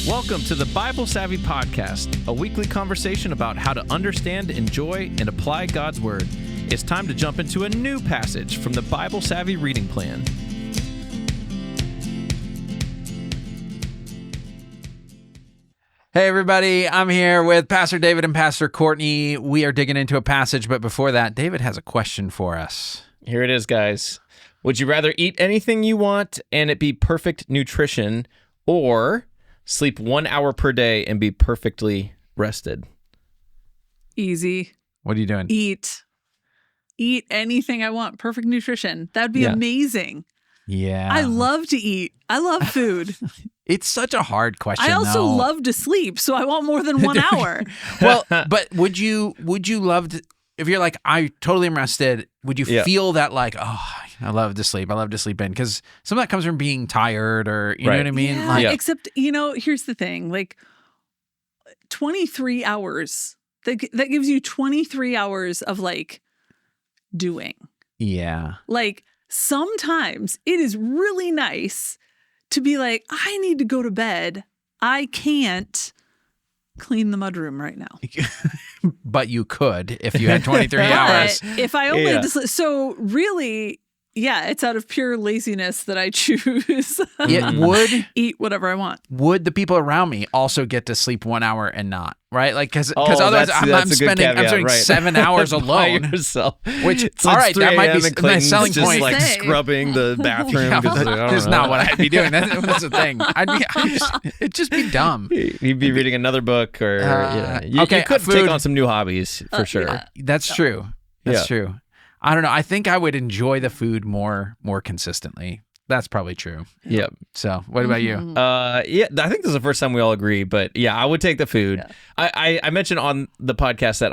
Welcome to the Bible Savvy Podcast, a weekly conversation about how to understand, enjoy, and apply God's Word. It's time to jump into a new passage from the Bible Savvy reading plan. Hey everybody, I'm here with Pastor David and Pastor Courtney. We are digging into a passage, but before that, David has a question for us. Here it is, guys. Would you rather eat anything you want and it be perfect nutrition, or sleep 1 hour per day and be perfectly rested? Easy. What are you doing? Eat anything I want. Perfect nutrition. That'd be amazing. Yeah. I love to eat. I love food. It's such a hard question. I also love to sleep, so I want more than 1 hour. Well, but would you love to, if you're like, I totally am rested, would you feel that like, oh, I love to sleep in? Because some of that comes from being tired, or you know what I mean? Yeah, Like, except, here's the thing, like 23 hours, that gives you 23 hours of like doing. Yeah. Like sometimes it is really nice to be like, I need to go to bed. I can't clean the mudroom right now. But you could if you had 23 hours. If I only had to sleep. So really, it's out of pure laziness that I choose. It would eat whatever I want. Would the people around me also get to sleep 1 hour and not? Right? Like, because otherwise that's I'm a good spending caveat, 7 hours alone. By yourself. Which, So all it's right, 3 that might a.m. be and my selling Clayton's point. just like Say. scrubbing the bathroom. Yeah, That's not what I'd be doing. That's the thing. It'd just be dumb. You'd be reading another book, or you could food. take on some new hobbies for sure. Yeah. That's true. That's true. I don't know. I think I would enjoy the food more consistently. That's probably true. Yep. So, what about you? I think this is the first time we all agree, but I would take the food. Yeah. I mentioned on the podcast that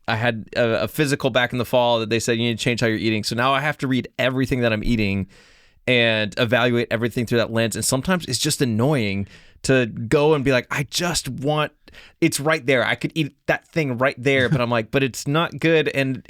I had a physical back in the fall that they said you need to change how you're eating. So now I have to read everything that I'm eating and evaluate everything through that lens. And sometimes it's just annoying to go and be like, I just want, it's right there. I could eat that thing right there, but I'm like, but it's not good. And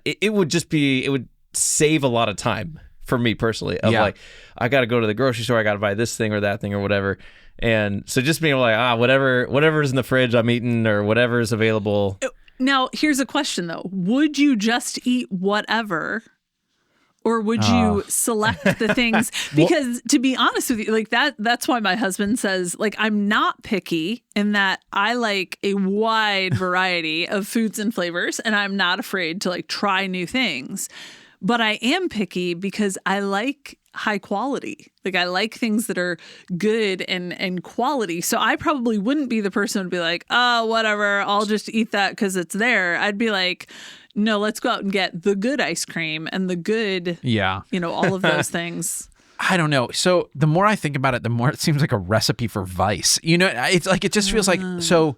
it would save a lot of time for me personally. Of like, I got to go to the grocery store. I got to buy this thing or that thing or whatever. And so just being like, whatever's in the fridge I'm eating, or whatever is available. Now, here's a question though. Would you just eat whatever? Or would you select the things? Because to be honest with you, like that's why my husband says, like, I'm not picky in that I like a wide variety of foods and flavors, and I'm not afraid to like try new things. But I am picky because I like high quality. Like I like things that are good and quality. So I probably wouldn't be the person who would be like, oh, whatever, I'll just eat that because it's there. I'd be like, no, let's go out and get the good ice cream and the good, all of those things. I don't know. So the more I think about it, the more it seems like a recipe for vice. It's like, it just feels like, so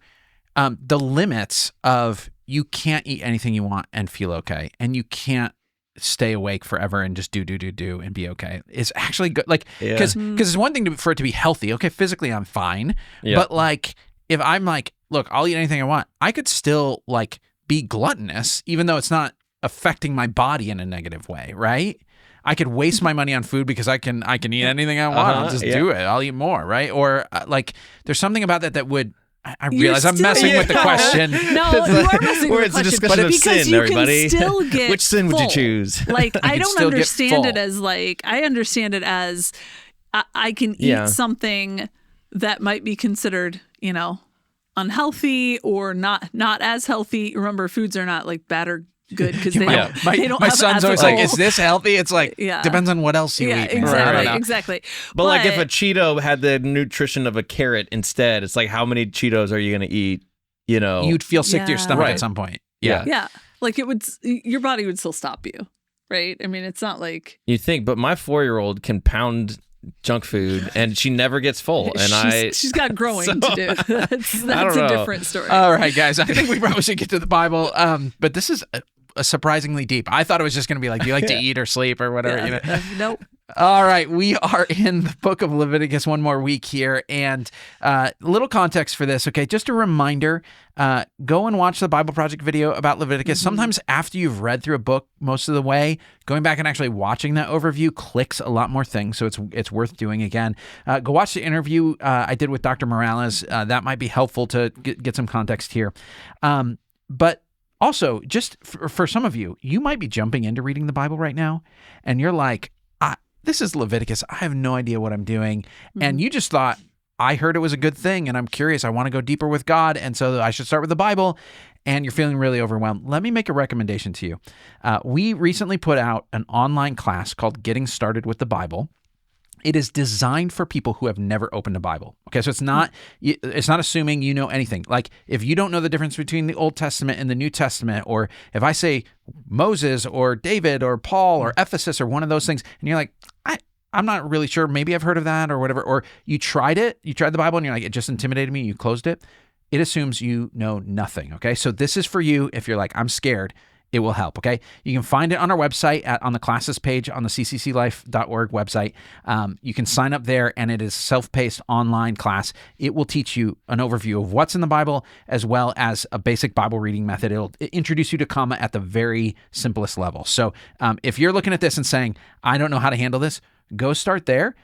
the limits of you can't eat anything you want and feel okay, and you can't stay awake forever and just do and be okay is actually good. Like, because it's one thing for it to be healthy. Okay, physically I'm fine, but like if I'm like, look, I'll eat anything I want, I could still like be gluttonous, even though it's not affecting my body in a negative way, right? I could waste my money on food because I can eat anything I want. I'll just do it. I'll eat more, right? Or like, there's something about that that would. I realize I'm messing with the question. No, you are messing with the question. It's a discussion of because sin, you everybody. can still get Which sin would you full. choose? Like, I don't still get understand full. it as like, I understand it as I can eat something that might be considered, unhealthy or not as healthy. Remember, foods are not like bad or good because they don't. My son's always like, "Is this healthy?" It's like, depends on what else you eat. Exactly. But like, if a Cheeto had the nutrition of a carrot instead, it's like, how many Cheetos are you going to eat? You'd feel sick to your stomach at some point. Yeah. Like your body would still stop you, right? I mean, it's not like you think. But my 4-year-old can pound junk food and she never gets full, and she's got growing to do. That's a different story. All right, guys, I think we probably should get to the Bible, but this is surprisingly deep. I thought it was just going to be like, do you like to eat or sleep or whatever? Nope. All right, we are in the book of Leviticus one more week here, and a little context for this, okay? Just a reminder, go and watch the Bible Project video about Leviticus. Sometimes after you've read through a book most of the way, going back and actually watching that overview clicks a lot more things, so it's worth doing again. Go watch the interview I did with Dr. Morales. That might be helpful to get some context here. But also, just for some of you, you might be jumping into reading the Bible right now, and you're like, this is Leviticus. I have no idea what I'm doing. And you just thought, I heard it was a good thing and I'm curious. I want to go deeper with God. And so I should start with the Bible. And you're feeling really overwhelmed. Let me make a recommendation to you. We recently put out an online class called Getting Started with the Bible. It is designed for people who have never opened a Bible. Okay, so it's not assuming you know anything. Like if you don't know the difference between the Old Testament and the New Testament, or if I say Moses or David or Paul or Ephesus or one of those things, and you're like, I'm not really sure, maybe I've heard of that or whatever, or you tried the Bible and you're like, it just intimidated me, you closed it. It assumes you know nothing, okay? So this is for you if you're like, I'm scared. It will help, okay? You can find it on our website on the classes page on the ccclife.org website. You can sign up there, and it is a self-paced online class. It will teach you an overview of what's in the Bible as well as a basic Bible reading method. It'll introduce you to comma at the very simplest level. So if you're looking at this and saying, I don't know how to handle this, go start there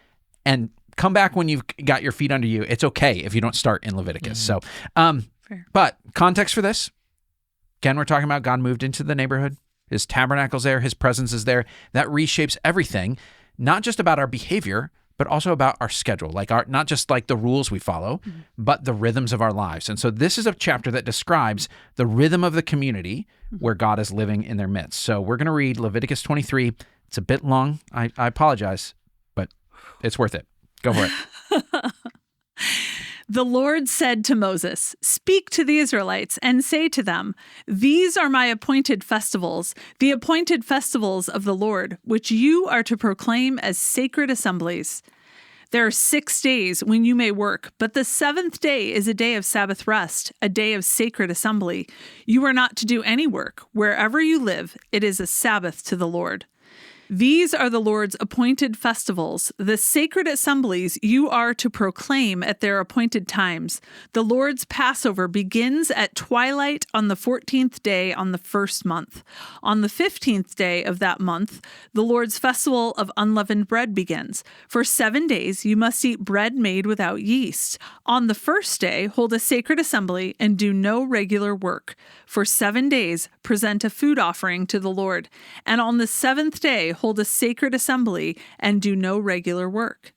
and come back when you've got your feet under you. It's okay if you don't start in Leviticus. So, but context for this, again, we're talking about God moved into the neighborhood. His tabernacle's there. His presence is there. That reshapes everything, not just about our behavior, but also about our schedule, not just like the rules we follow, but the rhythms of our lives. And so this is a chapter that describes the rhythm of the community where God is living in their midst. So we're going to read Leviticus 23. It's a bit long. I apologize, but it's worth it. Go for it. The Lord said to Moses, "Speak to the Israelites and say to them, these are my appointed festivals, the appointed festivals of the Lord, which you are to proclaim as sacred assemblies. There are 6 days when you may work, but the 7th day is a day of Sabbath rest, a day of sacred assembly. You are not to do any work. Wherever you live, it is a Sabbath to the Lord. These are the Lord's appointed festivals, the sacred assemblies you are to proclaim at their appointed times. The Lord's Passover begins at twilight on the 14th day on the first month. On the 15th day of that month, the Lord's festival of unleavened bread begins. For 7 days you must eat bread made without yeast. On the first day, hold a sacred assembly and do no regular work. For 7 days, present a food offering to the Lord. And on the 7th day, hold a sacred assembly and do no regular work.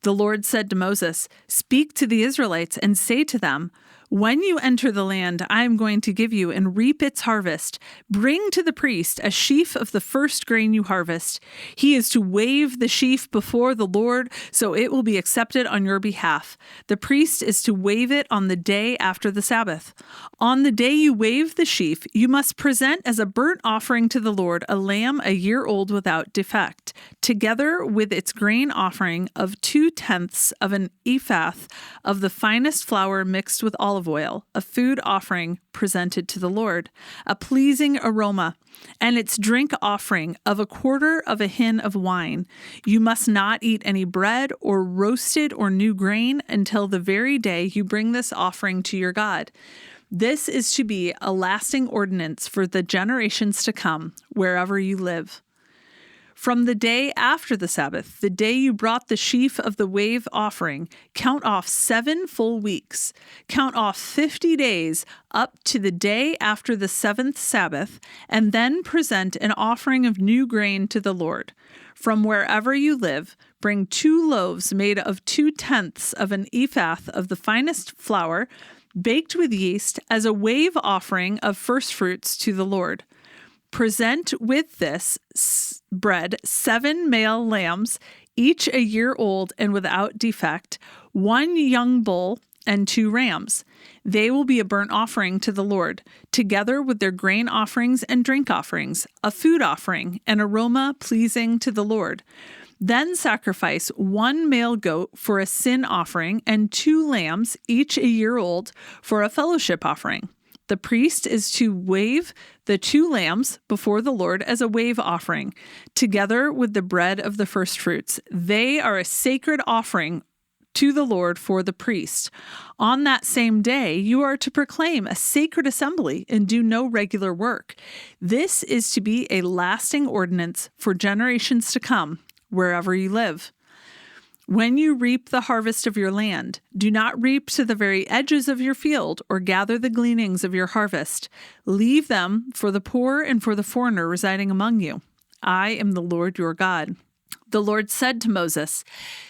The Lord said to Moses, "Speak to the Israelites and say to them, when you enter the land I am going to give you and reap its harvest, bring to the priest a sheaf of the first grain you harvest. He is to wave the sheaf before the Lord, so it will be accepted on your behalf. The priest is to wave it on the day after the Sabbath. On the day you wave the sheaf, you must present as a burnt offering to the Lord a lamb a year old without defect, together with its grain offering of 2/10 of an ephah of the finest flour mixed with olive oil, a food offering presented to the Lord, a pleasing aroma, and its drink offering of 1/4 of a hin of wine. You must not eat any bread or roasted or new grain until the very day you bring this offering to your God. This is to be a lasting ordinance for the generations to come, wherever you live. From the day after the Sabbath, the day you brought the sheaf of the wave offering, count off 7 full weeks. Count off 50 days up to the day after the 7th Sabbath, and then present an offering of new grain to the Lord. From wherever you live, bring 2 loaves made of 2/10 of an ephah of the finest flour, baked with yeast, as a wave offering of first fruits to the Lord. Present with this bread 7 male lambs, each a year old and without defect, 1 young bull, and 2 rams. They will be a burnt offering to the Lord, together with their grain offerings and drink offerings, a food offering, an aroma pleasing to the Lord. Then sacrifice 1 male goat for a sin offering and 2 lambs, each a year old, for a fellowship offering. The priest is to wave the 2 lambs before the Lord as a wave offering, together with the bread of the first fruits. They are a sacred offering to the Lord for the priest. On that same day, you are to proclaim a sacred assembly and do no regular work. This is to be a lasting ordinance for generations to come, wherever you live. When you reap the harvest of your land, do not reap to the very edges of your field or gather the gleanings of your harvest. Leave them for the poor and for the foreigner residing among you. I am the Lord your God. The Lord said to Moses,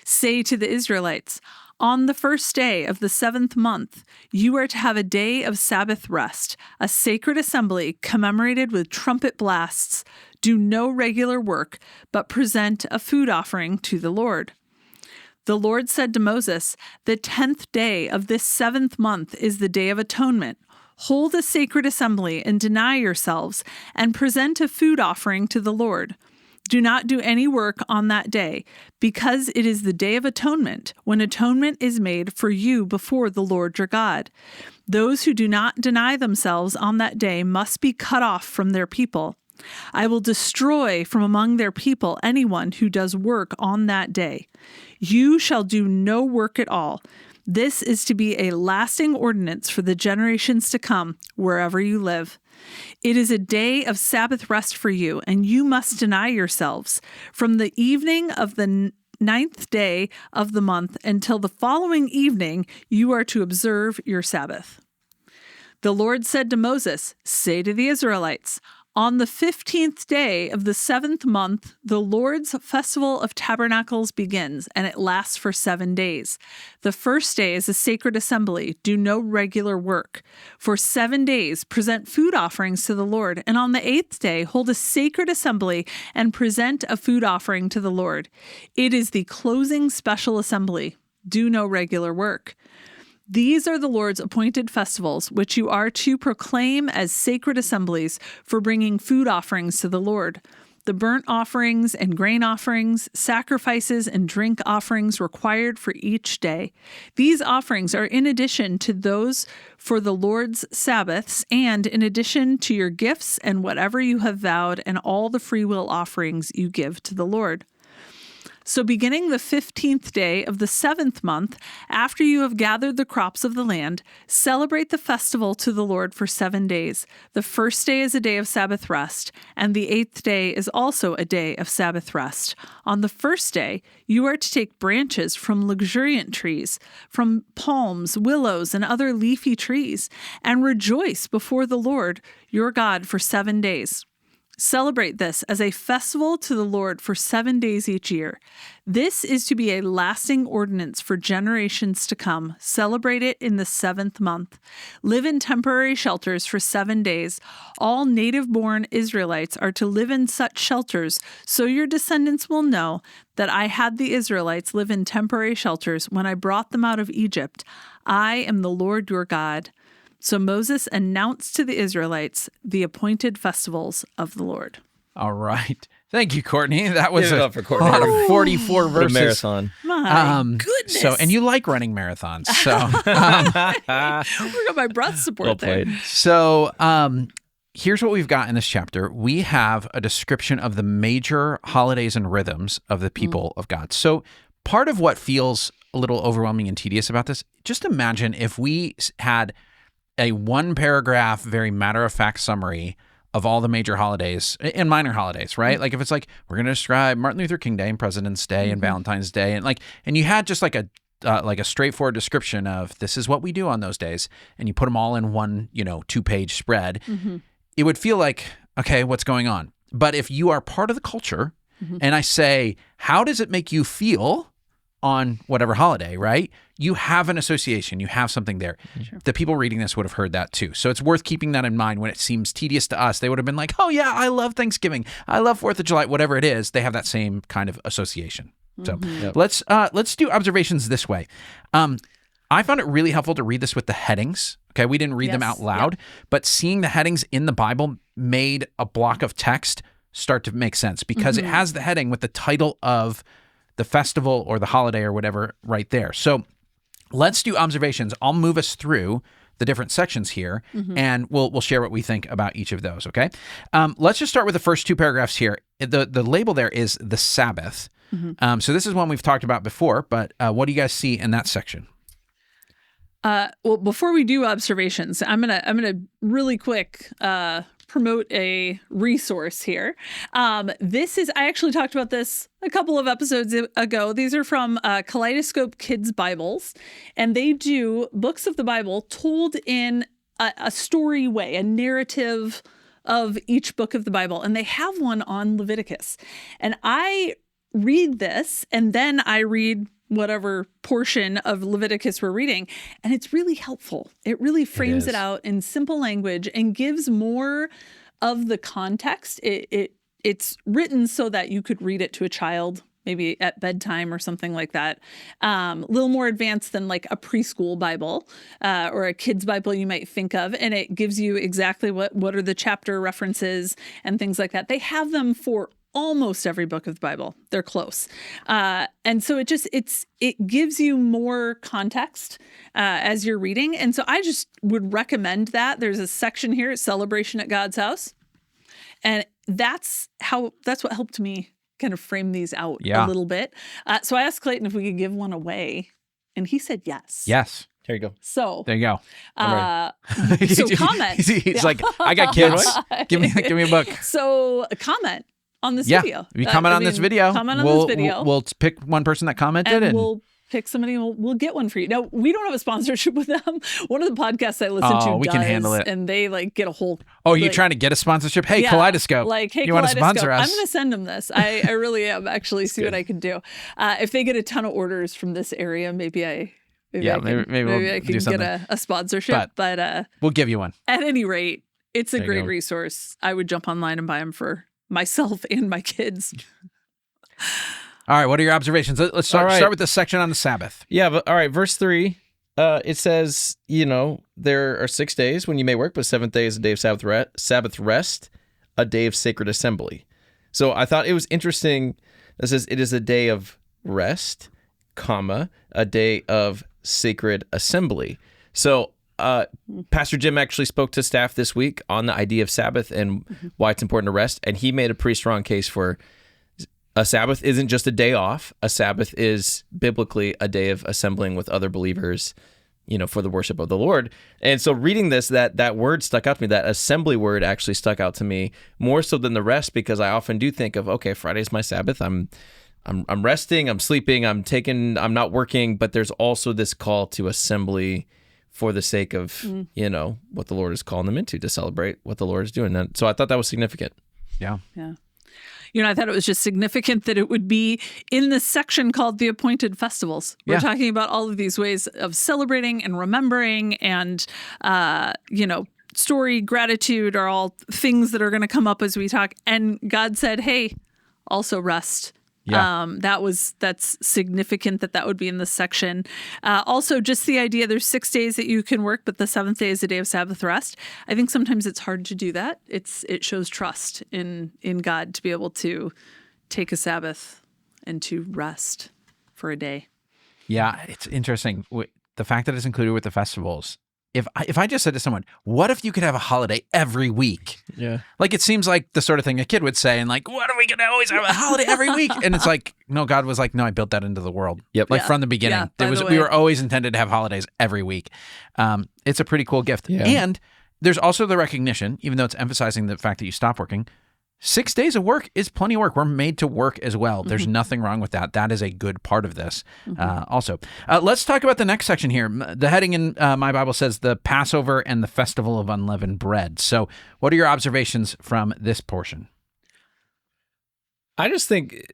"Say to the Israelites, on the first day of the 7th month, you are to have a day of Sabbath rest, a sacred assembly commemorated with trumpet blasts. Do no regular work, but present a food offering to the Lord." The Lord said to Moses, "The 10th day of this 7th month is the Day of Atonement. Hold a sacred assembly and deny yourselves, and present a food offering to the Lord. Do not do any work on that day, because it is the Day of Atonement, when atonement is made for you before the Lord your God. Those who do not deny themselves on that day must be cut off from their people. I will destroy from among their people anyone who does work on that day. You shall do no work at all. This is to be a lasting ordinance for the generations to come, wherever you live. It is a day of Sabbath rest for you, and you must deny yourselves. From the evening of the 9th day of the month until the following evening, you are to observe your Sabbath." The Lord said to Moses, "Say to the Israelites, on the 15th day of the 7th month, the Lord's festival of tabernacles begins, and it lasts for 7 days. The first day is a sacred assembly. Do no regular work. For 7 days, present food offerings to the Lord, and on the 8th day, hold a sacred assembly and present a food offering to the Lord. It is the closing special assembly. Do no regular work. These are the Lord's appointed festivals, which you are to proclaim as sacred assemblies for bringing food offerings to the Lord. The burnt offerings and grain offerings, sacrifices and drink offerings required for each day. These offerings are in addition to those for the Lord's Sabbaths, and in addition to your gifts and whatever you have vowed, and all the freewill offerings you give to the Lord. So beginning the 15th day of the 7th month, after you have gathered the crops of the land, celebrate the festival to the Lord for 7 days. The first day is a day of Sabbath rest, and the 8th day is also a day of Sabbath rest. On the first day, you are to take branches from luxuriant trees, from palms, willows, and other leafy trees, and rejoice before the Lord your God for 7 days. Celebrate this as a festival to the Lord for 7 days each year. This is to be a lasting ordinance for generations to come. Celebrate it in the 7th month. Live in temporary shelters for 7 days. All native-born Israelites are to live in such shelters, so your descendants will know that I had the Israelites live in temporary shelters when I brought them out of Egypt. I am the Lord your God. So Moses announced to the Israelites the appointed festivals of the Lord. All right. Thank you, Courtney. That was Give it a up for Courtney. 44 For a verses. marathon. My goodness. So, and you like running marathons. So, We got my breath support Well there. played. so here's what we've got in this chapter. We have a description of the major holidays and rhythms of the people of God. So part of what feels a little overwhelming and tedious about this, just imagine if we had a 1-paragraph, very matter-of-fact summary of all the major holidays and minor holidays, right? Like if it's like, we're going to describe Martin Luther King Day and President's Day and Valentine's Day, and you had just like a straightforward description of this is what we do on those days, and you put them all in one, 2-page spread, it would feel like, okay, what's going on? But if you are part of the culture, and I say, how does it make you feel on whatever holiday, right? You have an association. You have something there. Sure. The people reading this would have heard that too. So it's worth keeping that in mind when it seems tedious to us. They would have been like, oh yeah, I love Thanksgiving. I love 4th of July, whatever it is. They have that same kind of association. So let's do observations this way. I found it really helpful to read this with the headings. Okay, we didn't read them out loud, but seeing the headings in the Bible made a block of text start to make sense because it has the heading with the title of the festival or the holiday or whatever right there. So let's do observations. I'll move us through the different sections here, and we'll share what we think about each of those, okay? Let's just start with the first two paragraphs here. The label there is the Sabbath. So this is one we've talked about before, but what do you guys see in that section? Well, before we do observations, I'm gonna really quick promote a resource here. I actually talked about this a couple of episodes ago. These are from Kaleidoscope Kids Bibles, and they do books of the Bible told in a story way, a narrative of each book of the Bible. And they have one on Leviticus. And I read this, and then I read whatever portion of Leviticus we're reading, and it's really helpful. It really frames it out in simple language and gives more of the context. It's written so that you could read it to a child, maybe at bedtime or something like that. A little more advanced than like a preschool Bible or a kid's Bible you might think of, and it gives you exactly what are the chapter references and things like that. They have them for almost every book of the Bible. They're close. And so it gives you more context as you're reading. And so I just would recommend that. There's a section here, Celebration at God's House. And that's what helped me kind of frame these out a little bit. So I asked Clayton if we could give one away, and he said yes. Yes. There you go. So there you go. So comment. He's like, I got kids. Give me a book. So a comment on this video. If you comment on this video, we'll pick one person that commented, and we'll pick somebody, and we'll get one for you. Now, we don't have a sponsorship with them. One of the podcasts I listen to we does, can handle it. And they like get a whole... Oh, you trying to get a sponsorship? Hey, Kaleidoscope. Like, hey, you want to sponsor us? I'm going to send them this. I really am. Actually, see what I can do. If they get a ton of orders from this area, maybe I can get a sponsorship. But we'll give you one. At any rate, it's a great resource. I would jump online and buy them for myself and my kids. All right, what are your observations? Let's start with the section on the Sabbath. Yeah, but all right, verse 3, it says, there are 6 days when you may work, but 7th day is a day of Sabbath rest, a day of sacred assembly. So I thought it was interesting. It says it is a day of rest, a day of sacred assembly. So Pastor Jim actually spoke to staff this week on the idea of Sabbath and why it's important to rest, and he made a pretty strong case for a Sabbath isn't just a day off. A Sabbath is biblically a day of assembling with other believers, for the worship of the Lord. And so reading this, that word stuck out to me. That assembly word actually stuck out to me more so than the rest, because I often do think of, okay, Friday's my Sabbath. I'm resting, I'm sleeping, I'm not working, but there's also this call to assembly for the sake of, what the Lord is calling them into, to celebrate what the Lord is doing. And so I thought that was significant. Yeah. Yeah. I thought it was just significant that it would be in this section called the appointed festivals. We're talking about all of these ways of celebrating and remembering and, story, gratitude are all things that are going to come up as we talk. And God said, hey, also rest. Yeah. That's significant that would be in this section. Also, just the idea there's 6 days that you can work, but the 7th day is a day of Sabbath rest. I think sometimes it's hard to do that. It shows trust in God to be able to take a Sabbath and to rest for a day. Yeah, it's interesting. The fact that it's included with the festivals. If I just said to someone, what if you could have a holiday every week? Yeah. Like, it seems like the sort of thing a kid would say, and like, what are we going to always have a holiday every week? And it's like, no, God was like, no, I built that into the world. Yep. Like from the beginning. We were always intended to have holidays every week. It's a pretty cool gift. Yeah. And there's also the recognition, even though it's emphasizing the fact that you stop working, 6 days of work is plenty of work. We're made to work as well. There's nothing wrong with that. That is a good part of this also. Let's talk about the next section here. The heading in my Bible says the Passover and the Festival of Unleavened Bread. So what are your observations from this portion? I just think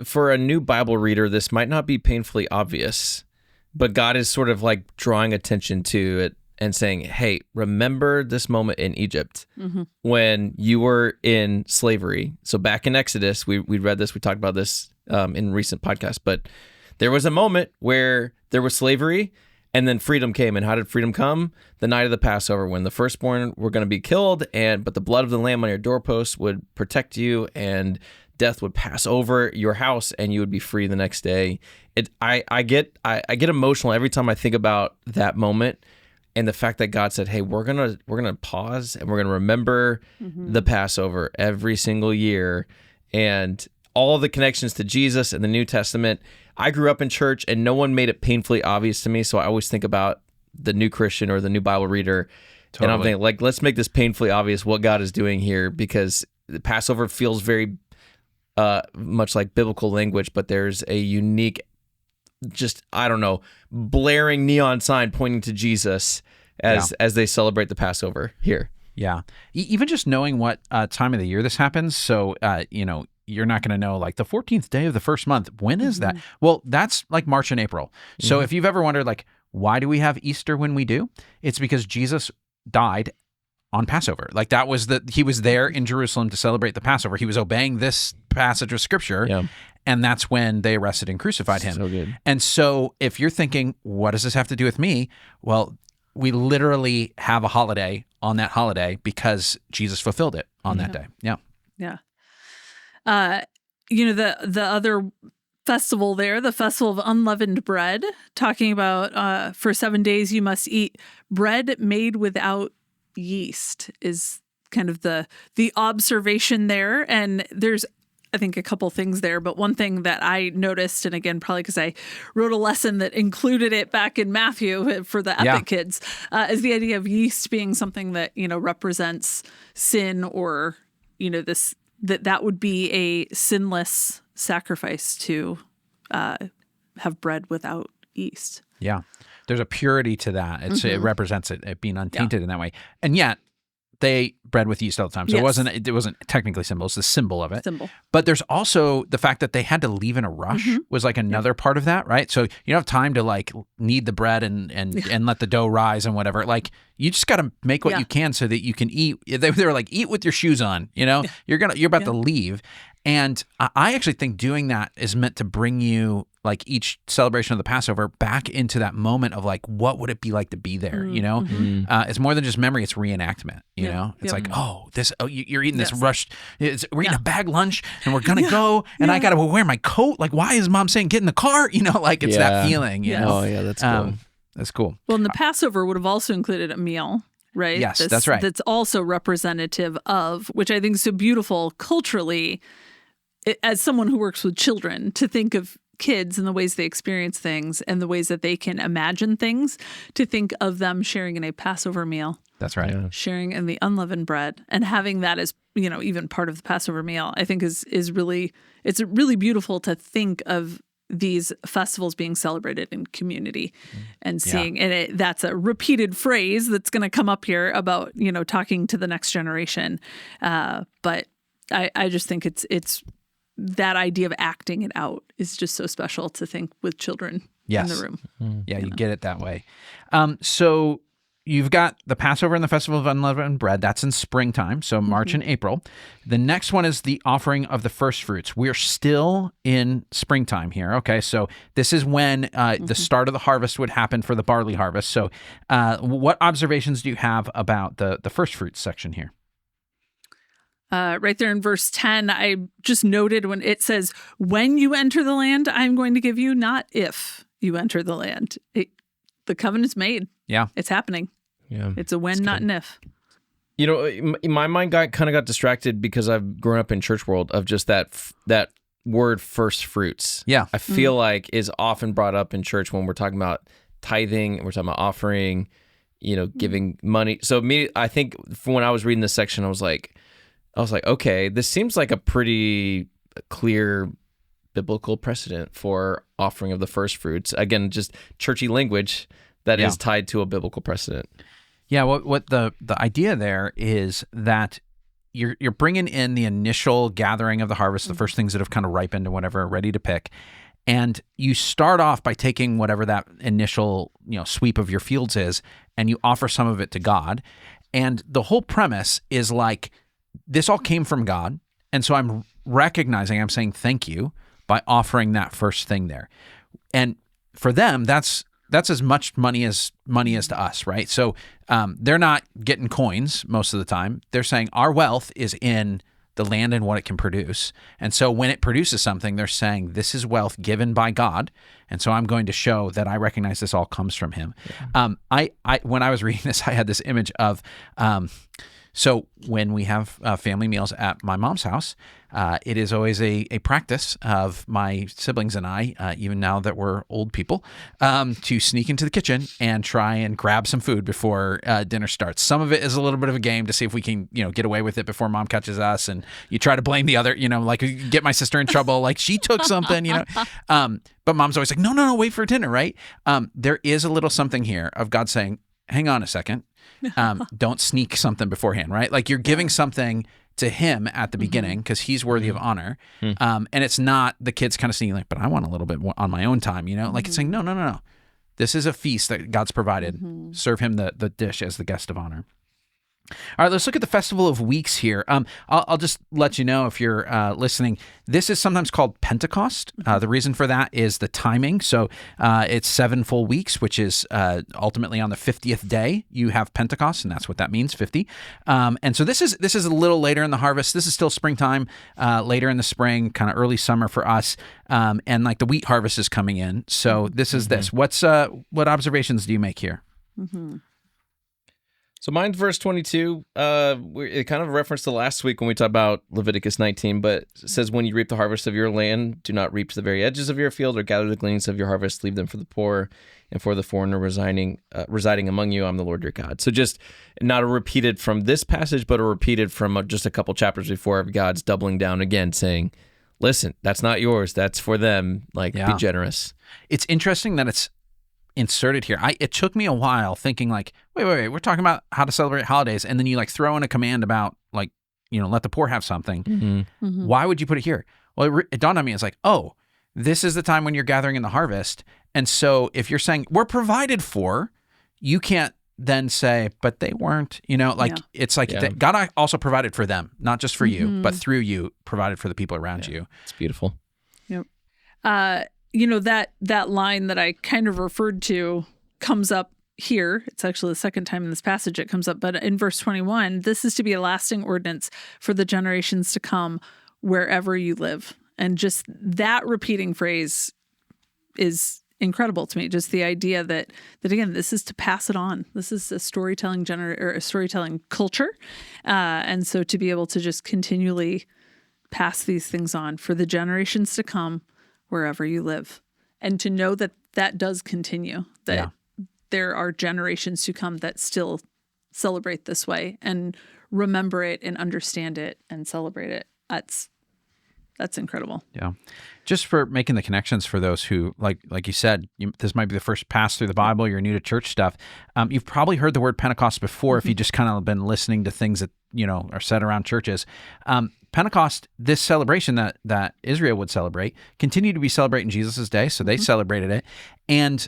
for a new Bible reader, this might not be painfully obvious, but God is sort of like drawing attention to it and saying, hey, remember this moment in Egypt when you were in slavery. So back in Exodus, we read this, we talked about this in recent podcasts, but there was a moment where there was slavery and then freedom came. And how did freedom come? The night of the Passover, when the firstborn were going to be killed, but the blood of the lamb on your doorpost would protect you, and death would pass over your house and you would be free the next day. I get emotional every time I think about that moment, And the fact that God said, hey, we're gonna pause and we're gonna remember the Passover every single year, and all the connections to Jesus and the New Testament. I grew up in church and no one made it painfully obvious to me, so I always think about the new Christian or the new Bible reader. Totally. And I'm thinking, like, let's make this painfully obvious what God is doing here, because the Passover feels very much like biblical language, but there's a unique, just, I don't know, blaring neon sign pointing to Jesus as they celebrate the Passover here. Yeah. Even just knowing what time of the year this happens. So, you're not going to know, like, the 14th day of the first month. When is that? Well, that's like March and April. So if you've ever wondered, like, why do we have Easter when we do? It's because Jesus died on Passover. Like, he was there in Jerusalem to celebrate the Passover. He was obeying this passage of scripture. Yeah. And that's when they arrested and crucified him. So good. And so if you're thinking, what does this have to do with me? Well, we literally have a holiday on that holiday because Jesus fulfilled it on that day. Yeah. Yeah. The other festival there, the Festival of Unleavened Bread, talking about for 7 days you must eat bread made without yeast, is kind of the observation there. And there's, I think, a couple things there, but one thing that I noticed, and again, probably because I wrote a lesson that included it back in Matthew for the Epic kids, is the idea of yeast being something that, represents sin, or, that would be a sinless sacrifice to have bread without yeast. Yeah. There's a purity to that. It represents it being untainted in that way. And yet they ate bread with yeast all the time. So it wasn't technically symbol. It's the symbol of it. But there's also the fact that they had to leave in a rush was like another part of that, right? So you don't have time to like knead the bread and let the dough rise and whatever. Like, you just got to make what you can so that you can eat. They were like, eat with your shoes on, you're about to leave. And I actually think doing that is meant to bring you, like, each celebration of the Passover back into that moment of, like, what would it be like to be there, It's more than just memory, it's reenactment, It's like, you're eating this rushed, we're eating a bag lunch and we're going to go and I got to wear my coat. Like, why is mom saying get in the car? Like, it's that feeling, Oh, yeah, that's cool. That's cool. Well, and the Passover would have also included a meal, right? Yes, that's right. That's also representative of, which I think is so beautiful culturally, as someone who works with children, to think of kids and the ways they experience things and the ways that they can imagine things, to think of them sharing in a Passover meal. That's right. Yeah. Sharing in the unleavened bread and having that as, even part of the Passover meal, I think is really, it's really beautiful to think of these festivals being celebrated in community and seeing, and that's a repeated phrase that's going to come up here about, talking to the next generation. But I just think it's that idea of acting it out is just so special to think with children in the room. Yeah, you get it that way. So you've got the Passover and the Festival of Unleavened Bread. That's in springtime, so March and April. The next one is the offering of the first fruits. We're still in springtime here. Okay, so this is when the start of the harvest would happen for the barley harvest. So what observations do you have about the first fruits section here? Right there in verse 10, I just noted when it says, when you enter the land, I'm going to give you, not if you enter the land. The covenant's made. Yeah. It's happening. Yeah. It's a when, not an if. My mind kind of got distracted because I've grown up in church world of just that word first fruits. Yeah. I feel like is often brought up in church when we're talking about tithing and we're talking about offering, giving money. So I think when I was reading this section, I was like, okay, this seems like a pretty clear biblical precedent for offering of the first fruits. Again, just churchy language that is tied to a biblical precedent. Yeah, what the idea there is that you're bringing in the initial gathering of the harvest, the first things that have kind of ripened and whatever, ready to pick. And you start off by taking whatever that initial, sweep of your fields is, and you offer some of it to God. And the whole premise is like, this all came from God, and so I'm saying thank you by offering that first thing there. And for them, that's as much money as to us, right? So they're not getting coins most of the time. They're saying our wealth is in the land and what it can produce. And so when it produces something, they're saying, this is wealth given by God. And so I'm going to show that I recognize this all comes from him. Yeah. I when I was reading this, I had this image of, so when we have family meals at my mom's house, it is always a practice of my siblings and I, even now that we're old people, to sneak into the kitchen and try and grab some food before dinner starts. Some of it is a little bit of a game to see if we can, get away with it before mom catches us. And you try to blame the other, like get my sister in trouble, like she took something, But mom's always like, no, wait for dinner, right? There is a little something here of God saying, hang on a second. Don't sneak something beforehand, right? Like you're giving something to him at the beginning because he's worthy of honor. And it's not the kids kind of sneaking like, but I want a little bit on my own time, like it's saying, no. This is a feast that God's provided. Serve him the dish as the guest of honor. All right, let's look at the Festival of Weeks here. I'll just let you know if you're listening. This is sometimes called Pentecost. The reason for that is the timing. So it's 7 full weeks, which is ultimately on the 50th day you have Pentecost, and that's what that means, 50. And so this is a little later in the harvest. This is still springtime, later in the spring, kind of early summer for us. And like the wheat harvest is coming in. So this is this. What observations do you make here? So mine's verse 22. It kind of referenced to last week when we talked about Leviticus 19, but it says, when you reap the harvest of your land, do not reap to the very edges of your field or gather the gleanings of your harvest. Leave them for the poor and for the foreigner residing among you. I'm the Lord your God. So just not a repeated from this passage, but a repeated from just a couple chapters before of God's doubling down again, saying, listen, that's not yours. That's for them. Be generous. It's interesting that it's inserted here. It took me a while thinking like, wait, we're talking about how to celebrate holidays, and then you throw in a command about let the poor have something. Why would you put it here? Well, it dawned on me, it's like, oh, this is the time when you're gathering in the harvest, and so if you're saying we're provided for, you can't then say, but they weren't, it's like that God also provided for them, not just for you, but through you provided for the people around you. It's beautiful. Yep. That line that I kind of referred to comes up here. It's actually the second time in this passage it comes up, but in verse 21, this is to be a lasting ordinance for the generations to come wherever you live. And just that repeating phrase is incredible to me. Just the idea that again, this is to pass it on. This is a storytelling a storytelling culture. And so to be able to just continually pass these things on for the generations to come wherever you live, and to know that does continue, that there are generations to come that still celebrate this way and remember it and understand it and celebrate it. That's incredible. Yeah. Just for making the connections for those who, like you said, this might be the first pass through the Bible, you're new to church stuff. You've probably heard the word Pentecost before if you just kind of been listening to things that, are said around churches. Pentecost, this celebration that Israel would celebrate, continued to be celebrated in Jesus' day, so they celebrated it. And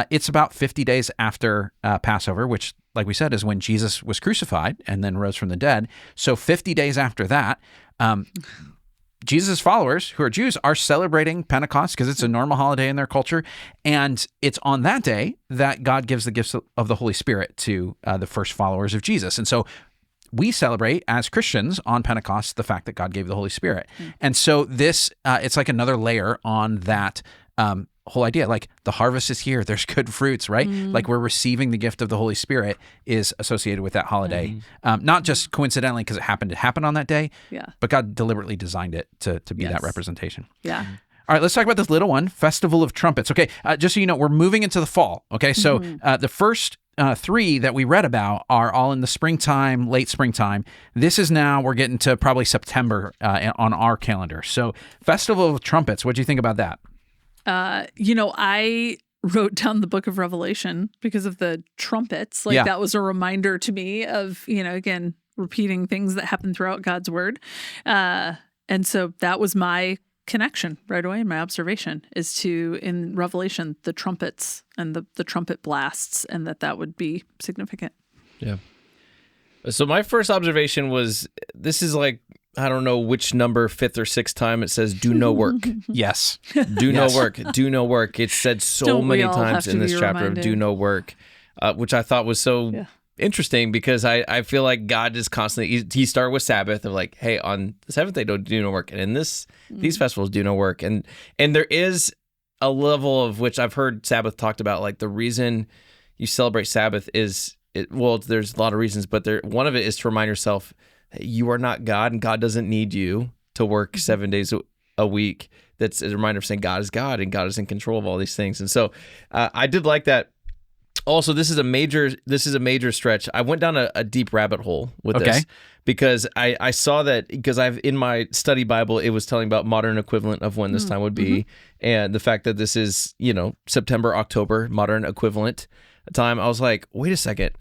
it's about 50 days after Passover, which, like we said, is when Jesus was crucified and then rose from the dead. So 50 days after that, Jesus' followers, who are Jews, are celebrating Pentecost because it's a normal holiday in their culture. And it's on that day that God gives the gifts of the Holy Spirit to the first followers of Jesus. And so we celebrate as Christians on Pentecost the fact that God gave the Holy Spirit. And so this, it's like another layer on that whole idea. Like the harvest is here. There's good fruits, right? Like we're receiving the gift of the Holy Spirit is associated with that holiday. Not just coincidentally because it happened to happen on that day, but God deliberately designed it to be that representation. Yeah. All right, let's talk about this little one, Festival of Trumpets. Okay, just so you know, we're moving into the fall. Okay, so the first 3 that we read about are all in the springtime, late springtime. This is now, we're getting to probably September on our calendar. So Festival of Trumpets, what do you think about that? I wrote down the book of Revelation because of the trumpets. That was a reminder to me of, again, repeating things that happen throughout God's word. And so that was my connection right away. My observation is to, in Revelation, the trumpets and the trumpet blasts, and that would be significant. Yeah. So my first observation was, this is like, I don't know which number, 5th or 6th time it says, do no work. Yes. Do no work. Do no work. It's said so many times in this chapter of do no work, which I thought was so interesting because I feel like God is constantly, he started with Sabbath of like, hey, on the seventh day don't do no work, and in these festivals do no work, and there is a level of which I've heard Sabbath talked about, like the reason you celebrate Sabbath is there's a lot of reasons, but one of it is to remind yourself that you are not God, and God doesn't need you to work 7 days a week. That's a reminder of saying God is God, and God is in control of all these things. And so I did like that. Also, this is a major stretch. I went down a deep rabbit hole with this because I saw that, because I've in my study Bible, it was telling about modern equivalent of when this time would be, and the fact that this is, September, October, modern equivalent time. I was like, wait a second.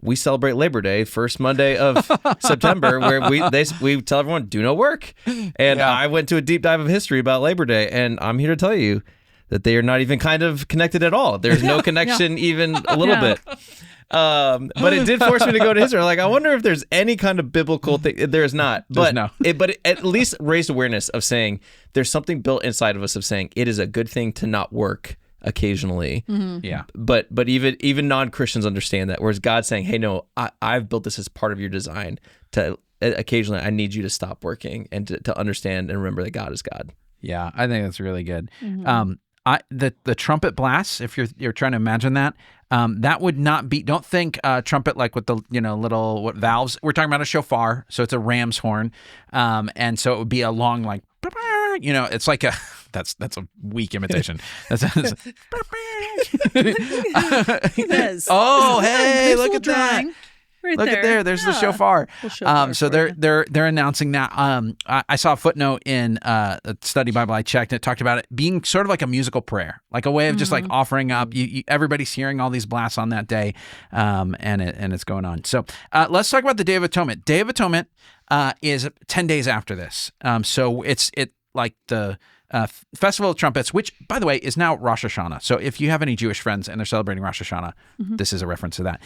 We celebrate Labor Day, first Monday of September, where we tell everyone do no work. And I went to a deep dive of history about Labor Day, and I'm here to tell you that they are not even kind of connected at all. There's no connection even a little bit. But it did force me to go to history. Like, I wonder if there's any kind of biblical thing. There's not. But it at least raised awareness of saying there's something built inside of us of saying it is a good thing to not work occasionally. Yeah. But even non-Christians understand that. Whereas God's saying, hey, no, I've built this as part of your design to occasionally, I need you to stop working and to understand and remember that God is God. Yeah, I think that's really good. The trumpet blasts, if you're trying to imagine that, that would not be, don't think trumpet like with the little valves. We're talking about a shofar, so it's a ram's horn, and so it would be a long like, it's like a that's a weak imitation. That's oh, hey, look at that. Right Look there. at there. There's the shofar. So they're announcing that. I saw a footnote in a study Bible I checked, and it talked about it being sort of like a musical prayer, like a way of just like offering up. Everybody's hearing all these blasts on that day, and it's going on. So let's talk about the Day of Atonement. Day of Atonement is 10 days after this. So it's like the Festival of Trumpets, which, by the way, is now Rosh Hashanah. So if you have any Jewish friends and they're celebrating Rosh Hashanah, this is a reference to that.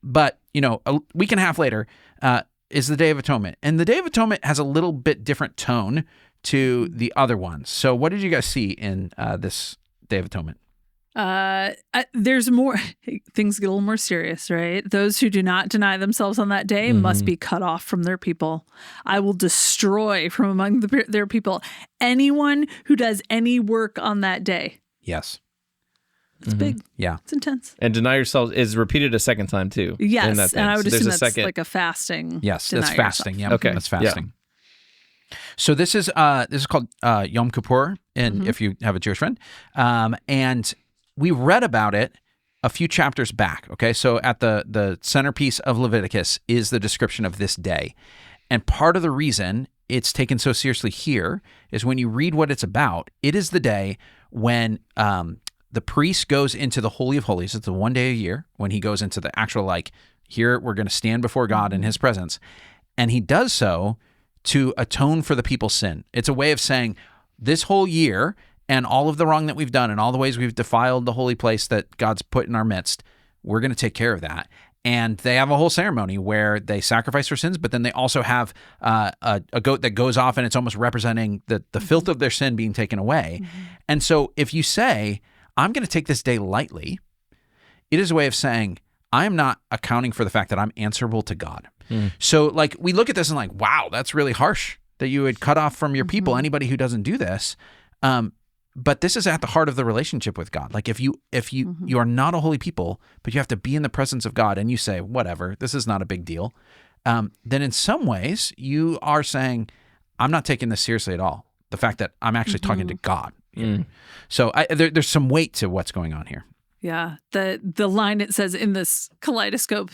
But, a week and a half later is the Day of Atonement. And the Day of Atonement has a little bit different tone to the other ones. So what did you guys see in this Day of Atonement? There's more, things get a little more serious, right? Those who do not deny themselves on that day must be cut off from their people. I will destroy from among their people anyone who does any work on that day. Yes. It's big. Yeah. It's intense. And deny yourselves is repeated a second time too. Yes. And I would assume that's like a fasting. Yes. That's fasting. Yeah. Okay. That's fasting. Yeah. So this is called Yom Kippur, and if you have a Jewish friend, and we read about it a few chapters back, okay? So at the centerpiece of Leviticus is the description of this day. And part of the reason it's taken so seriously here is when you read what it's about, it is the day when the priest goes into the Holy of Holies. It's the one day a year when he goes into the actual, here we're going to stand before God in his presence. And he does so to atone for the people's sin. It's a way of saying this whole year and all of the wrong that we've done and all the ways we've defiled the holy place that God's put in our midst, we're going to take care of that. And they have a whole ceremony where they sacrifice for sins, but then they also have a goat that goes off, and it's almost representing the filth of their sin being taken away. And so if you say, I'm going to take this day lightly, it is a way of saying, I am not accounting for the fact that I'm answerable to God. So we look at this and wow, that's really harsh that you would cut off from your people anybody who doesn't do this. But this is at the heart of the relationship with God. If you are not a holy people, but you have to be in the presence of God, and you say, whatever, this is not a big deal, then in some ways you are saying, I'm not taking this seriously at all. The fact that I'm actually talking to God. So there's some weight to what's going on here. Yeah. The line it says in this Kaleidoscope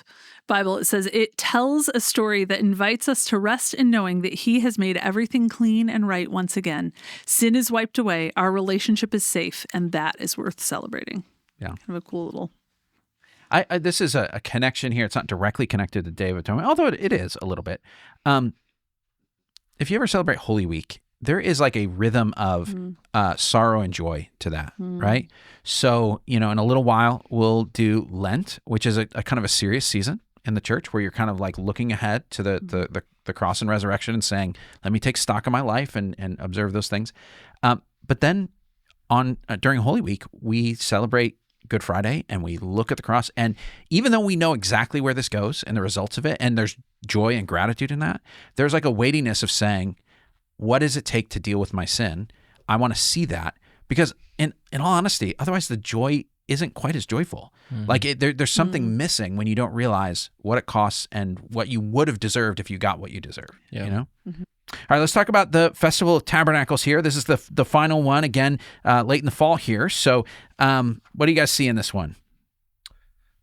Bible, it says, it tells a story that invites us to rest in knowing that he has made everything clean and right once again. Sin is wiped away. Our relationship is safe, and that is worth celebrating. Yeah. Kind of a cool little. This is a connection here. It's not directly connected to Day of Atonement, although it is a little bit. If you ever celebrate Holy Week, there is a rhythm of sorrow and joy to that, right? So, in a little while, we'll do Lent, which is a kind of a serious season in the church where you're kind of looking ahead to the cross and resurrection and saying, let me take stock of my life and observe those things. But then during Holy Week, we celebrate Good Friday and we look at the cross, and even though we know exactly where this goes and the results of it, and there's joy and gratitude in that, there's like a weightiness of saying, what does it take to deal with my sin? I want to see that, because in all honesty, otherwise the joy isn't quite as joyful. Like there's something missing when you don't realize what it costs and what you would have deserved if you got what you deserve. You know? All right, let's talk about the Festival of Tabernacles here. This is the final one, again, late in the fall here. So what do you guys see in this one?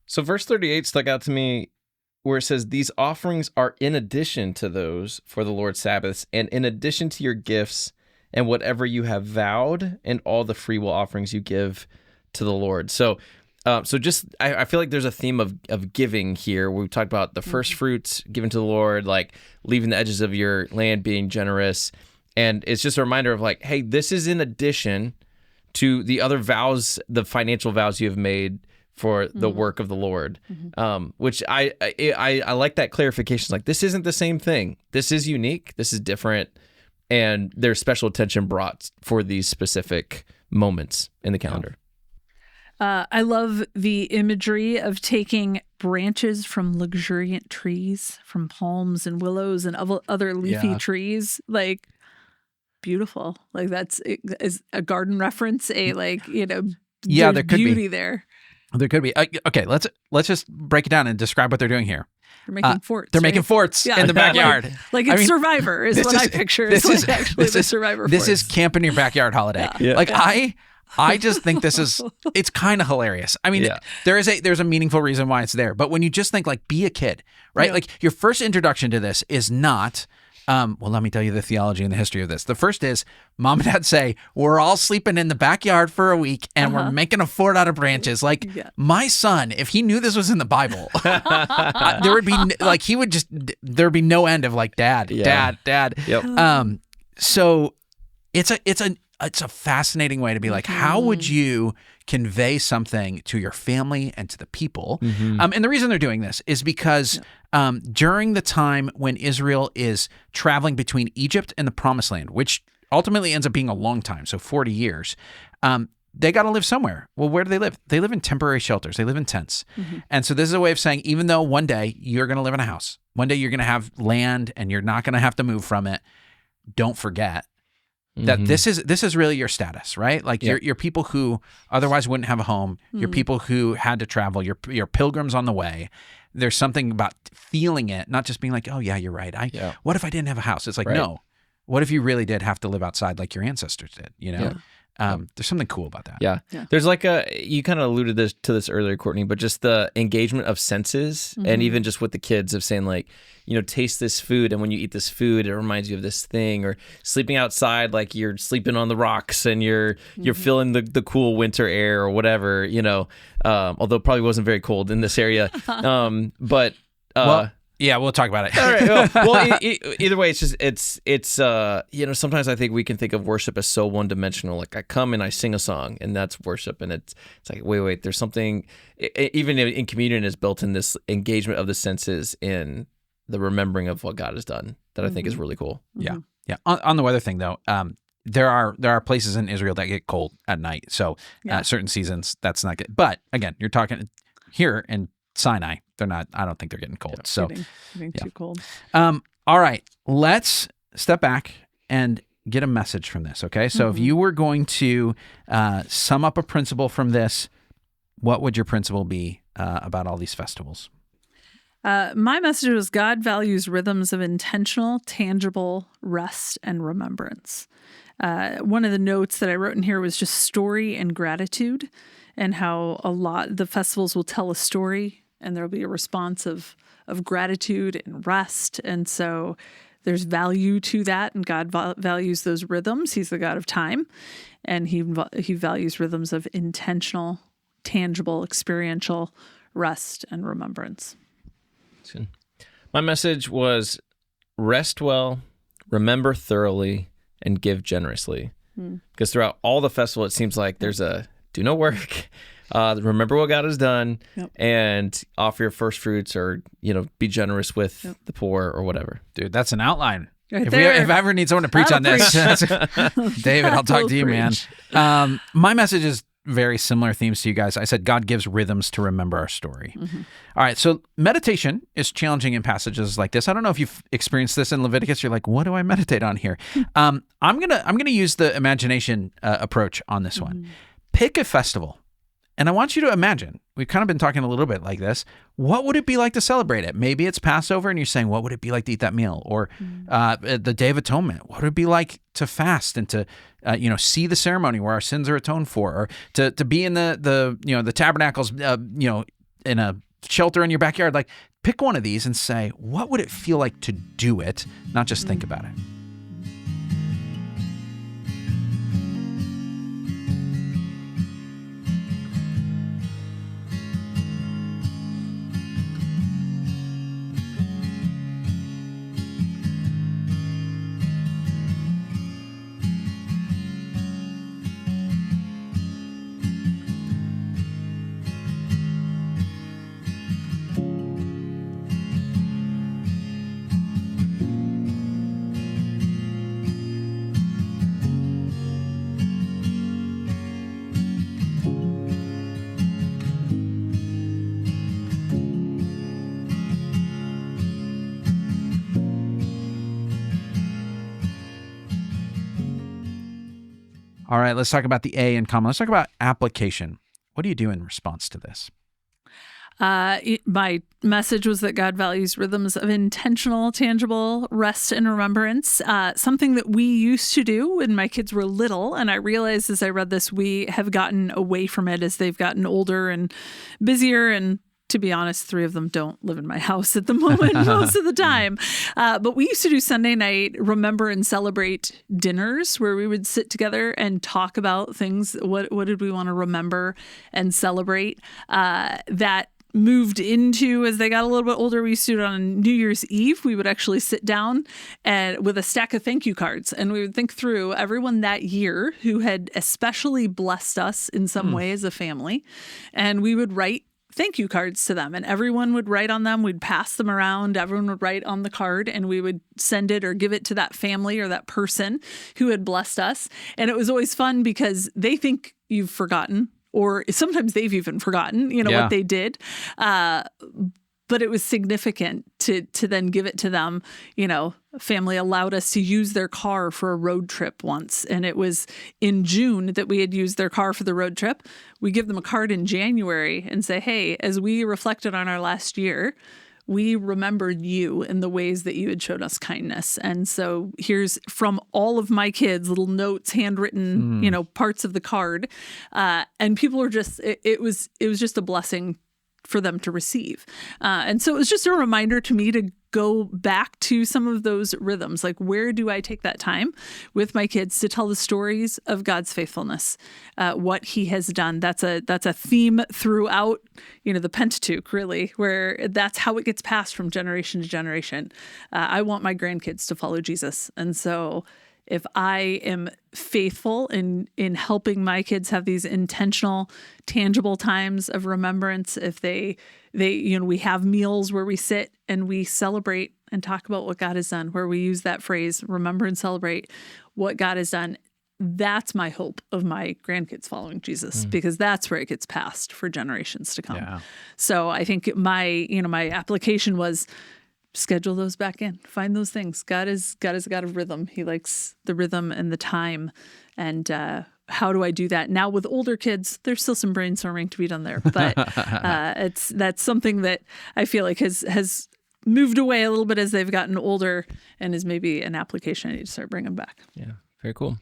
So verse 38 stuck out to me, where it says, these offerings are in addition to those for the Lord's Sabbaths, and in addition to your gifts and whatever you have vowed, and all the freewill offerings you give to the Lord. So just, I feel like there's a theme of giving here. We talked about the first fruits given to the Lord, like leaving the edges of your land, being generous. And it's just a reminder of like, hey, this is in addition to the other vows, the financial vows you have made for the work of the Lord, which I like that clarification. Like, this isn't the same thing. This is unique. This is different. And there's special attention brought for these specific moments in the calendar. I love the imagery of taking branches from luxuriant trees, from palms and willows and other leafy trees. Like, beautiful. Like, that's is a garden reference. A like, there could beauty there. There could be. Okay, let's just break it down and describe what they're doing here. They're making forts. They're making forts in the backyard. Like it's Survivor is what I picture. It's like actually the Survivor. This is camp in your backyard holiday. Yeah. Like I just think it's kind of hilarious. I mean, there's a meaningful reason why it's there. But when you just think like, be a kid, right? Yeah. Like your first introduction to this is not, well, let me tell you the theology and the history of this. The first is mom and dad say, we're all sleeping in the backyard for a week and we're making a fort out of branches. Like my son, if he knew this was in the Bible, there would be like, there'd be no end of like, dad. Yep. So it's a fascinating way to be like, how would you convey something to your family and to the people? And the reason they're doing this is because during the time when Israel is traveling between Egypt and the Promised Land, which ultimately ends up being a long time, so 40 years, they got to live somewhere. Well, where do they live? They live in temporary shelters. They live in tents. And so this is a way of saying, even though one day you're going to live in a house, one day you're going to have land and you're not going to have to move from it, don't forget that this is really your status, right? Like you're people who otherwise wouldn't have a home. You're people who had to travel. You're pilgrims on the way. There's something about feeling it, not just being like, oh yeah, you're right. What if I didn't have a house? It's like, no. What if you really did have to live outside like your ancestors did? There's something cool about that. Yeah. There's like you kind of alluded to this earlier, Courtney, but just the engagement of senses and even just with the kids of saying like, taste this food. And when you eat this food, it reminds you of this thing, or sleeping outside, like you're sleeping on the rocks and you're feeling the cool winter air or whatever, although it probably wasn't very cold in this area. Yeah, we'll talk about it. All right. Well, either way, it's sometimes I think we can think of worship as so one dimensional. Like I come and I sing a song and that's worship. And it's like, wait, there's something, even in communion is built in this engagement of the senses in the remembering of what God has done that I think is really cool. Yeah. Yeah. On the weather thing though, there are places in Israel that get cold at night. So certain seasons, that's not good. But again, you're talking here in Sinai, they're not, I don't think they're getting cold. So getting too cold. All right, let's step back and get a message from this. Okay. So if you were going to sum up a principle from this, what would your principle be about all these festivals? My message was God values rhythms of intentional, tangible rest and remembrance. One of the notes that I wrote in here was just story and gratitude, and how the festivals will tell a story and there'll be a response of gratitude and rest. And so there's value to that, and God values those rhythms. He's the God of time, and he values rhythms of intentional, tangible, experiential rest and remembrance. My message was rest well, remember thoroughly, and give generously. Because throughout all the festival, it seems like there's a do no work, remember what God has done, and offer your first fruits, or be generous with the poor or whatever. Dude, that's an outline. Right if I ever need someone to preach on this, David, I'll talk to you, man. My message is very similar themes to you guys. I said God gives rhythms to remember our story. All right, so meditation is challenging in passages like this. I don't know if you've experienced this in Leviticus. You're like, what do I meditate on here? I'm gonna use the imagination approach on this one. Pick a festival. And I want you to imagine, we've kind of been talking a little bit like this. What would it be like to celebrate it? Maybe it's Passover and you're saying, what would it be like to eat that meal? Or the Day of Atonement. What would it be like to fast and to, see the ceremony where our sins are atoned for? Or to be in the tabernacles, in a shelter in your backyard? Like, pick one of these and say, what would it feel like to do it? Not just think about it. All right, let's talk about the A in common. Let's talk about application. What do you do in response to this? My message was that God values rhythms of intentional, tangible rest and remembrance, something that we used to do when my kids were little. And I realized as I read this, we have gotten away from it as they've gotten older and busier. And to be honest, 3 of them don't live in my house at the moment most of the time. But we used to do Sunday night remember and celebrate dinners where we would sit together and talk about things. What did we want to remember and celebrate? That moved into, as they got a little bit older, we used to do it on New Year's Eve. We would actually sit down and with a stack of thank you cards, and we would think through everyone that year who had especially blessed us in some way as a family. And we would write thank you cards to them, and everyone would write on them. We'd pass them around. Everyone would write on the card, and we would send it or give it to that family or that person who had blessed us. And it was always fun because they think you've forgotten, or sometimes they've even forgotten, what they did. But it was significant to then give it to them. Family allowed us to use their car for a road trip once. And it was in June that we had used their car for the road trip. We give them a card in January and say, hey, as we reflected on our last year, we remembered you in the ways that you had showed us kindness. And so here's from all of my kids, little notes, handwritten, parts of the card. And people were just, it was just a blessing for them to receive. And so it was just a reminder to me to go back to some of those rhythms. Like, where do I take that time with my kids to tell the stories of God's faithfulness, what he has done? That's a theme throughout, the Pentateuch, really, where that's how it gets passed from generation to generation. I want my grandkids to follow Jesus. And so if I am faithful in helping my kids have these intentional, tangible times of remembrance, if they we have meals where we sit and we celebrate and talk about what God has done, where we use that phrase, remember and celebrate what God has done, that's my hope of my grandkids following Jesus, because that's where it gets passed for generations to come. Yeah. So I think my application was, schedule those back in. Find those things. God is a God of rhythm. He likes the rhythm and the time. And how do I do that? Now with older kids, there's still some brainstorming to be done there. But that's something that I feel like has moved away a little bit as they've gotten older, and is maybe an application I need to start bringing back. Yeah, very cool.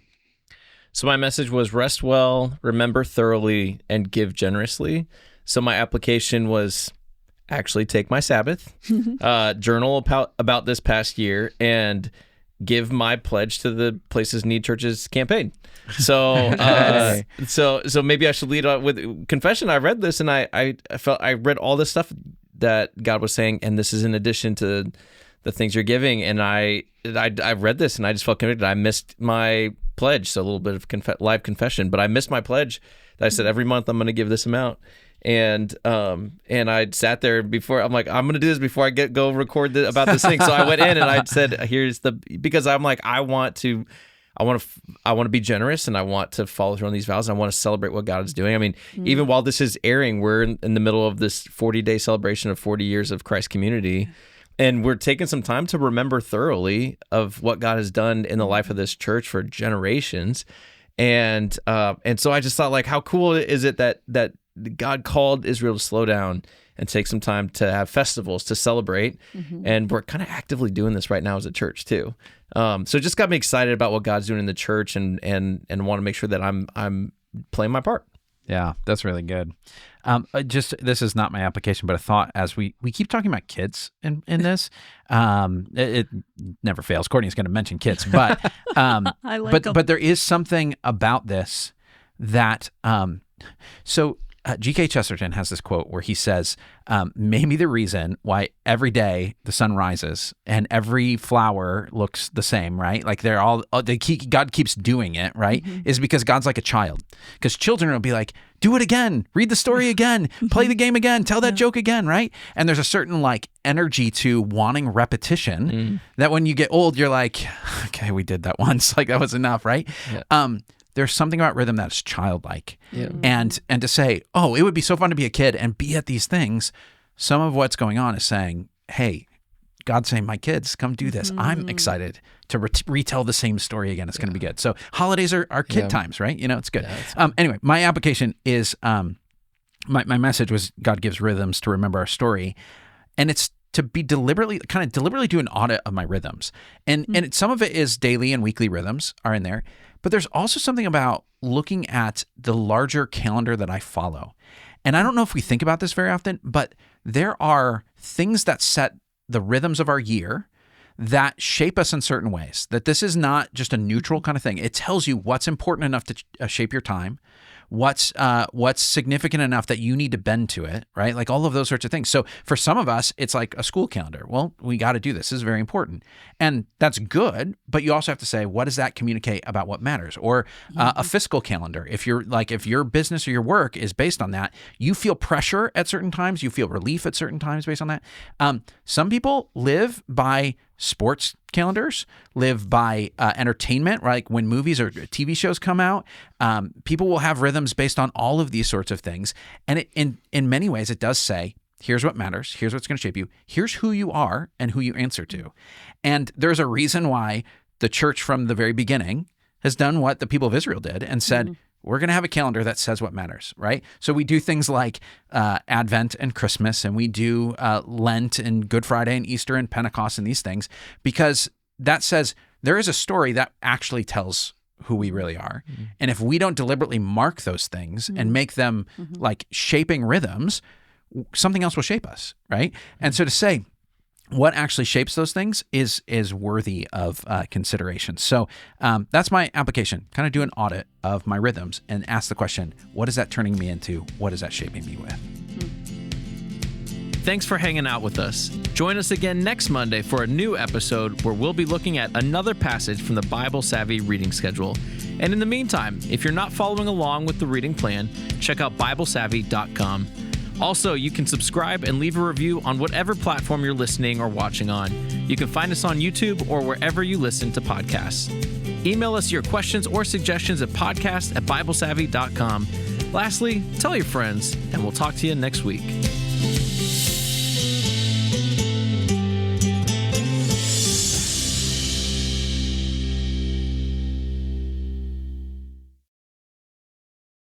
So my message was rest well, remember thoroughly, and give generously. So my application was actually take my Sabbath, journal about this past year, and give my pledge to the Places Need Churches campaign. So, so maybe I should lead on with confession. I read this and I felt I read all this stuff that God was saying, and this is in addition to the things you're giving. And I read this and I just felt convicted. I missed my pledge, so a little bit of live confession, but I missed my pledge that I said every month I'm going to give this amount. And I sat there before. I'm like, I'm gonna do this before I go record about this thing. So I went in and I said, because I'm like, I want to I want to be generous, and I want to follow through on these vows. And I want to celebrate what God is doing. I mean, even while this is airing, we're in the middle of this 40-day celebration of 40 years of Christ community. And we're taking some time to remember thoroughly of what God has done in the life of this church for generations. And so I just thought, like, how cool is it that God called Israel to slow down and take some time to have festivals to celebrate. And we're kind of actively doing this right now as a church too. So it just got me excited about what God's doing in the church, and want to make sure that I'm playing my part. Yeah, that's really good. This is not my application, but a thought as we keep talking about kids in this. It never fails. Courtney's going to mention kids, but I like them. But there is something about this that G.K. Chesterton has this quote where he says, maybe the reason why every day the sun rises and every flower looks the same, right? Like God keeps doing it, right? Is because God's like a child. Because children will be like, do it again, read the story again, play the game again, tell that joke again, right? And there's a certain like energy to wanting repetition that when you get old, you're like, okay, we did that once. Like that was enough, right? Yeah. There's something about rhythm that's childlike. Yeah. And to say, oh, it would be so fun to be a kid and be at these things, some of what's going on is saying, hey, God's saying, my kids, come do this. I'm excited to retell the same story again. It's going to be good. So holidays are kid times, right? You know, it's good. Anyway, my application is, my message was God gives rhythms to remember our story. And it's to be deliberately do an audit of my rhythms. And some of it is daily and weekly rhythms are in there. But there's also something about looking at the larger calendar that I follow. And I don't know if we think about this very often, but there are things that set the rhythms of our year that shape us in certain ways. That this is not just a neutral kind of thing. It tells you what's important enough to shape your time, what's significant enough that you need to bend to it, right? Like all of those sorts of things. So for some of us, it's like a school calendar. Well, we got to do this. This is very important. And that's good, but you also have to say, what does that communicate about what matters? Or a fiscal calendar. If your business or your work is based on that, you feel pressure at certain times, you feel relief at certain times based on that. Some people live by sports calendars, live by entertainment, right? Like when movies or TV shows come out, people will have rhythms based on all of these sorts of things. And in many ways, it does say, here's what matters. Here's what's going to shape you. Here's who you are and who you answer to. And there's a reason why the church from the very beginning has done what the people of Israel did and said, we're going to have a calendar that says what matters, right? So we do things like Advent and Christmas, and we do Lent and Good Friday and Easter and Pentecost and these things, because that says there is a story that actually tells who we really are. And if we don't deliberately mark those things and make them like shaping rhythms, something else will shape us, right? And so to say, what actually shapes those things is worthy of consideration. So that's my application. Kind of do an audit of my rhythms and ask the question, what is that turning me into? What is that shaping me with? Thanks for hanging out with us. Join us again next Monday for a new episode where we'll be looking at another passage from the Bible Savvy reading schedule. And in the meantime, if you're not following along with the reading plan, check out BibleSavvy.com. Also, you can subscribe and leave a review on whatever platform you're listening or watching on. You can find us on YouTube or wherever you listen to podcasts. Email us your questions or suggestions at podcast@BibleSavvy.com. Lastly, tell your friends, and we'll talk to you next week.